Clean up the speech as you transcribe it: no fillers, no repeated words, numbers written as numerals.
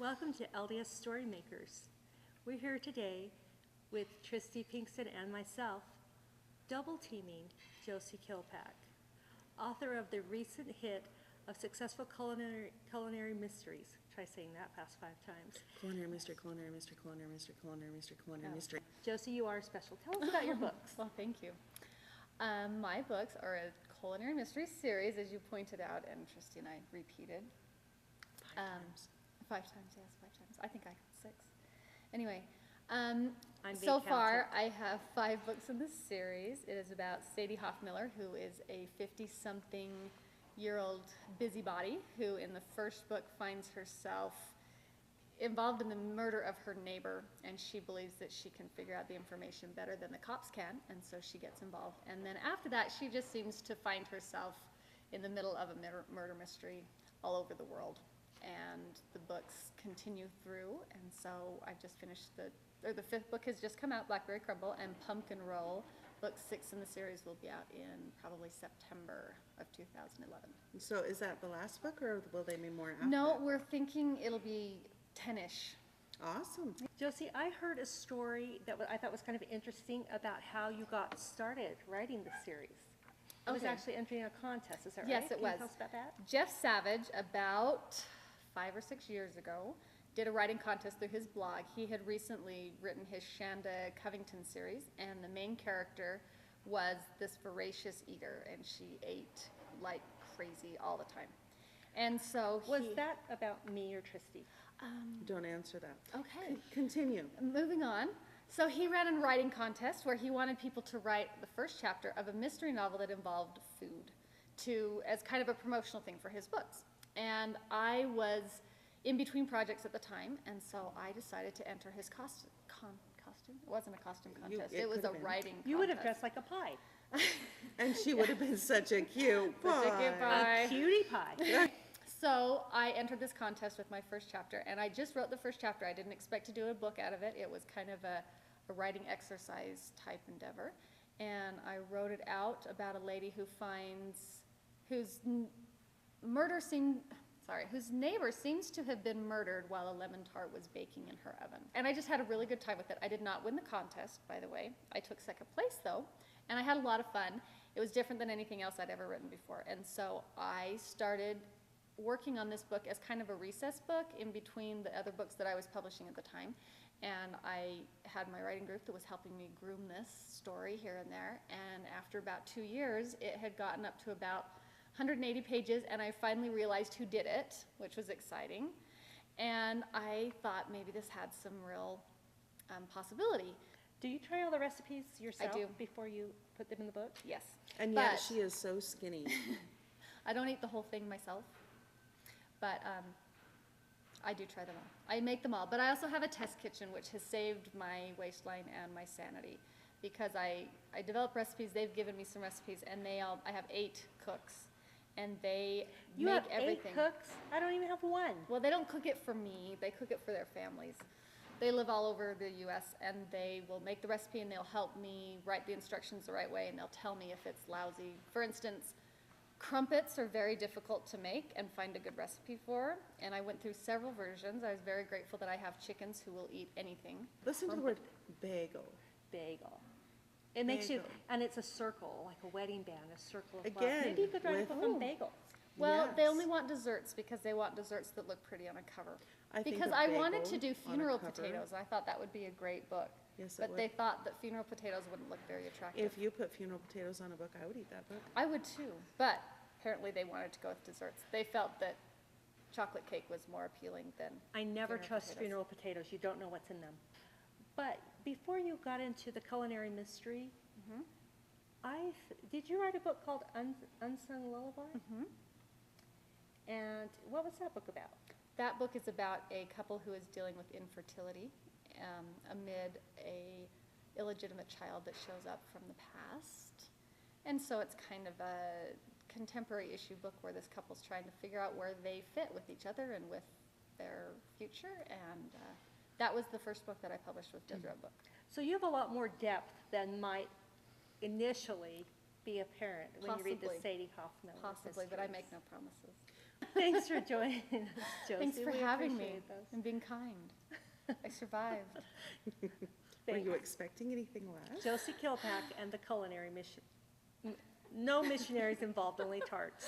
Welcome to LDS Storymakers. We're here today with Tristi, Pinkston, and myself, double teaming Josi Kilpack, author of the recent hit of successful culinary mysteries. Try saying that past 5 times. Culinary mystery, culinary mystery, culinary mystery, culinary mystery, culinary mystery. Josi, you are special. Tell us about your books. Well, thank you. My books are a culinary mystery series, as you pointed out, and Tristi and I repeated. 5 times. 5 times, yes, 5 times. I think I got 6. Anyway, I'm so being far counted. I have 5 books in this series. It is about Sadie Hoffmiller, who is a 50-something-year-old busybody who in the first book finds herself involved in the murder of her neighbor, and she believes that she can figure out the information better than the cops can, and so she gets involved. And then after that, she just seems to find herself in the middle of a murder mystery all over the world. And the books continue through, and so I've just finished the 5th book has just come out, Blackberry, Crumble, and Pumpkin Roll. Book 6 in the series will be out in probably September of 2011. So is that the last book, or will they be more after? No, we're thinking it'll be 10-ish. Awesome. Josi, I heard a story that I thought was kind of interesting about how you got started writing the series. It was Okay. actually entering a contest, is that right? Yes, it Can was. you tell us about that? Jeff Savage, about 5 or 6 years ago, did a writing contest through his blog. He had recently written his Shanda Covington series, and the main character was this voracious eater, and she ate like crazy all the time. And so Was that about me or Tristi? Don't answer that. Okay. Continue. Moving on. So he ran a writing contest where he wanted people to write the first chapter of a mystery novel that involved food as kind of a promotional thing for his books. And I was in between projects at the time, and so I decided to enter his costume. It wasn't a costume contest. It was could a have been. writing You would have contest. dressed like a pie. And she would have been such a cute Such a cute pie. pie. A cutie pie. So I entered this contest with my first chapter, and I just wrote the first chapter. I didn't expect to do a book out of it. It was kind of a writing exercise type endeavor. And I wrote it out about a lady whose neighbor seems to have been murdered while a lemon tart was baking in her oven. And I just had a really good time with it. I did not win the contest, by the way. I took 2nd place, though, and I had a lot of fun. It was different than anything else I'd ever written before. And so I started working on this book as kind of a recess book in between the other books that I was publishing at the time. And I had my writing group that was helping me groom this story here and there. And after about 2 years, it had gotten up to about 180 pages, and I finally realized who did it, which was exciting. And I thought maybe this had some real possibility. Do you try all the recipes yourself do. before you put them in the book? Yes. And yet But she is so skinny. I don't eat the whole thing myself, but I do try them all. I make them all, but I also have a test kitchen, which has saved my waistline and my sanity, because I develop recipes. They've given me some recipes, and I have 8 cooks, and they You make have 8 everything. cooks? I don't even have one. Well, they don't cook it for me. They cook it for their families. They live all over the U.S., and they will make the recipe, and they'll help me write the instructions the right way, and they'll tell me if it's lousy. For instance, crumpets are very difficult to make and find a good recipe for, and I went through several versions. I was very grateful that I have chickens who will eat anything. Listen to the word bagel. Bagel. It makes you, Bagel. and it's a circle, like a wedding band, a circle of love. Again, Maybe you could write a with- book on bagels. Well, they Yes. only want desserts because they want desserts that look pretty on a cover. I think Because a I wanted to bagel do on a funeral cover. potatoes, and I thought that would be a great book. Yes, it But would. they thought that funeral potatoes wouldn't look very attractive. If you put funeral potatoes on a book, I would eat that book. I would too, but apparently they wanted to go with desserts. They felt that chocolate cake was more appealing than I never funeral trust potatoes. funeral potatoes. You don't know what's in them. But before you got into the culinary mystery, Mhm. did you write a book called Unsung Lullaby? Mhm. And what was that book about? That book is about a couple who is dealing with infertility amid a illegitimate child that shows up from the past. And so it's kind of a contemporary issue book where this couple's trying to figure out where they fit with each other and with their future. And that was the first book that I published with Deseret Book. So you have a lot more depth than might initially be apparent when you read the Possibly. Sadie Hoffmiller Possibly, but I mysteries. make no promises. Thanks for joining us, Josie. Thanks for We having me appreciate those. and being kind. I survived. Were Thanks. you expecting anything less? Josi Kilpack and the culinary mission. No missionaries involved, only tarts.